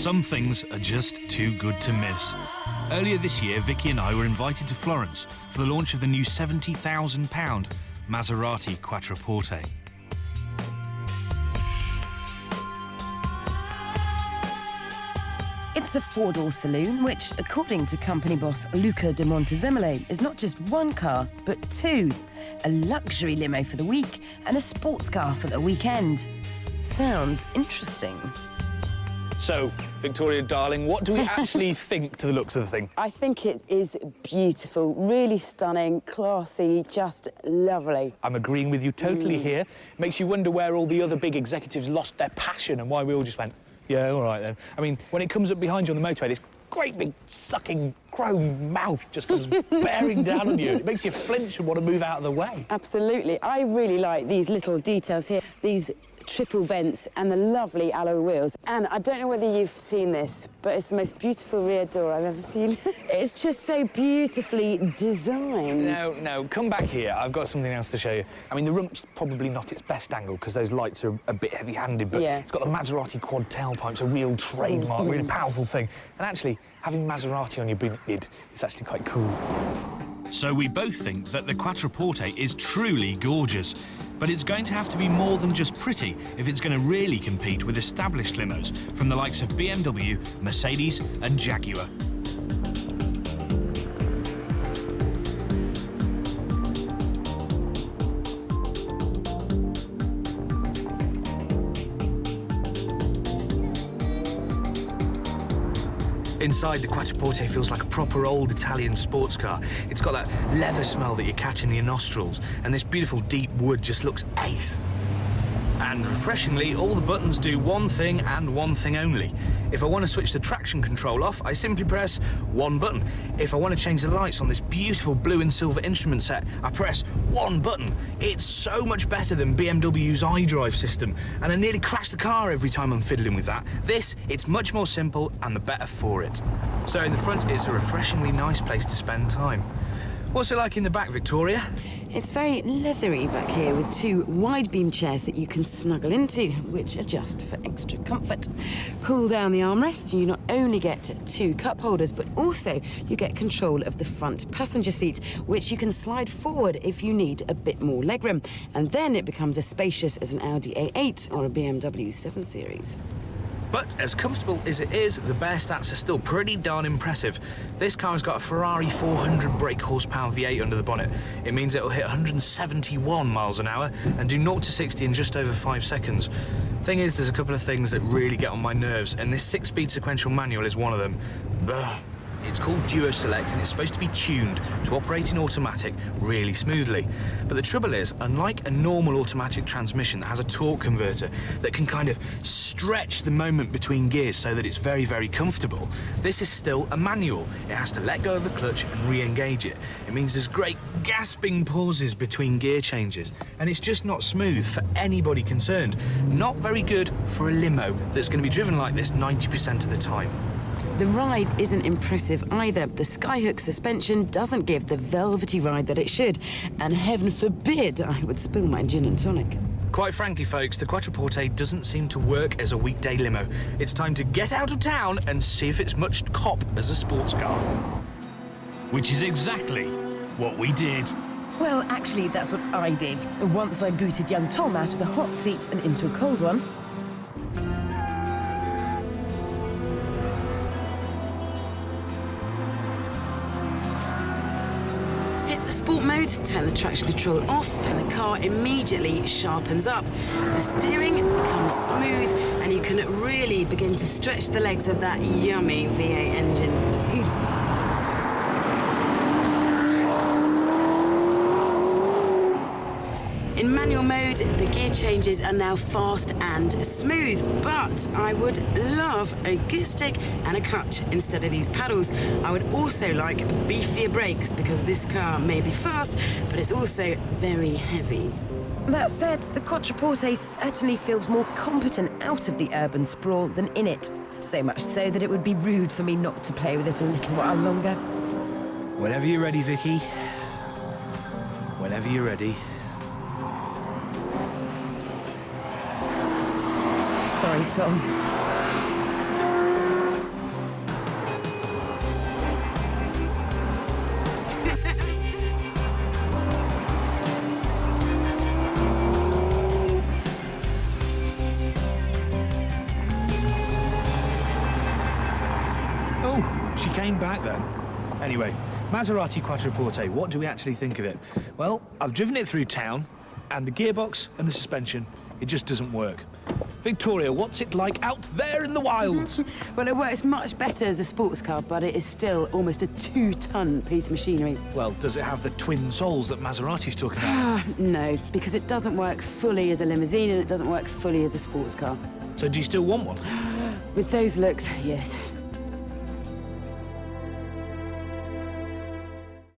Some things are just too good to miss. Earlier this year, Vicky and I were invited to Florence for the launch of the new £70,000 Maserati Quattroporte. It's a four-door saloon, which, according to company boss Luca de Montezemolo, is not just one car, but two. A luxury limo for the week and a sports car for the weekend. Sounds interesting. So, Victoria, darling, what do we actually think to the looks of the thing? I think it is beautiful, really stunning, classy, just lovely. I'm agreeing with you totally here. Makes you wonder where all the other big executives lost their passion and why we all just went, yeah, all right then. I mean, when it comes up behind you on the motorway, this great big sucking chrome mouth just comes bearing down on you. It makes you flinch and want to move out of the way. Absolutely. I really like these little details here, these triple vents and the lovely alloy wheels. And I don't know whether you've seen this, but it's the most beautiful rear door I've ever seen. It's just so beautifully designed. No, come back here. I've got something else to show you. I mean, the rump's probably not its best angle because those lights are a bit heavy-handed, but It's got the Maserati quad tailpipes, a real trademark, really powerful thing. And actually, having Maserati on your bonnet is actually quite cool. So we both think that the Quattroporte is truly gorgeous. But it's going to have to be more than just pretty if it's going to really compete with established limos from the likes of BMW, Mercedes and Jaguar. Inside, the Quattroporte feels like a proper old Italian sports car. It's got that leather smell that you catch in your nostrils, and this beautiful deep wood just looks ace. And refreshingly, all the buttons do one thing and one thing only. If I want to switch the traction control off, I simply press one button. If I want to change the lights on this beautiful blue and silver instrument set, I press one button. It's so much better than BMW's iDrive system, and I nearly crash the car every time I'm fiddling with that. This, it's much more simple and the better for it. So in the front, it's a refreshingly nice place to spend time. What's it like in the back, Victoria? It's very leathery back here with two wide-beam chairs that you can snuggle into, which adjust for extra comfort. Pull down the armrest and you not only get two cup holders, but also you get control of the front passenger seat, which you can slide forward if you need a bit more legroom. And then it becomes as spacious as an Audi A8 or a BMW 7 Series. But as comfortable as it is, the bare stats are still pretty darn impressive. This car has got a Ferrari 400 brake horsepower V8 under the bonnet. It means it'll hit 171 miles an hour and do 0 to 60 in just over 5 seconds. Thing is, there's a couple of things that really get on my nerves, and this 6-speed sequential manual is one of them. Ugh. It's called Duo Select and it's supposed to be tuned to operate in automatic really smoothly. But the trouble is, unlike a normal automatic transmission that has a torque converter that can kind of stretch the moment between gears so that it's very, very comfortable, this is still a manual. It has to let go of the clutch and re-engage it. It means there's great gasping pauses between gear changes, and it's just not smooth for anybody concerned. Not very good for a limo that's going to be driven like this 90% of the time. The ride isn't impressive either. The Skyhook suspension doesn't give the velvety ride that it should, and heaven forbid I would spill my gin and tonic. Quite frankly, folks, the Quattroporte doesn't seem to work as a weekday limo. It's time to get out of town and see if it's much cop as a sports car. Which is exactly what we did. Well, actually, that's what I did. Once I booted young Tom out of the hot seat and into a cold one. The sport mode, turn the traction control off and the car immediately sharpens up. The steering becomes smooth and you can really begin to stretch the legs of that yummy V8 engine. In manual mode, the gear changes are now fast and smooth, but I would love a gear stick and a clutch instead of these paddles. I would also like beefier brakes because this car may be fast, but it's also very heavy. That said, the Quattroporte certainly feels more competent out of the urban sprawl than in it. So much so that it would be rude for me not to play with it a little while longer. Whenever you're ready, Vicky. Whenever you're ready. Sorry, Tom. back then. Anyway, Maserati Quattroporte, what do we actually think of it? Well, I've driven it through town, and the gearbox and the suspension, it just doesn't work. Victoria, what's it like out there in the wilds? Well, it works much better as a sports car, but it is still almost a 2-ton piece of machinery. Well, does it have the twin souls that Maserati's talking about? No, because it doesn't work fully as a limousine and it doesn't work fully as a sports car. So do you still want one? With those looks, yes.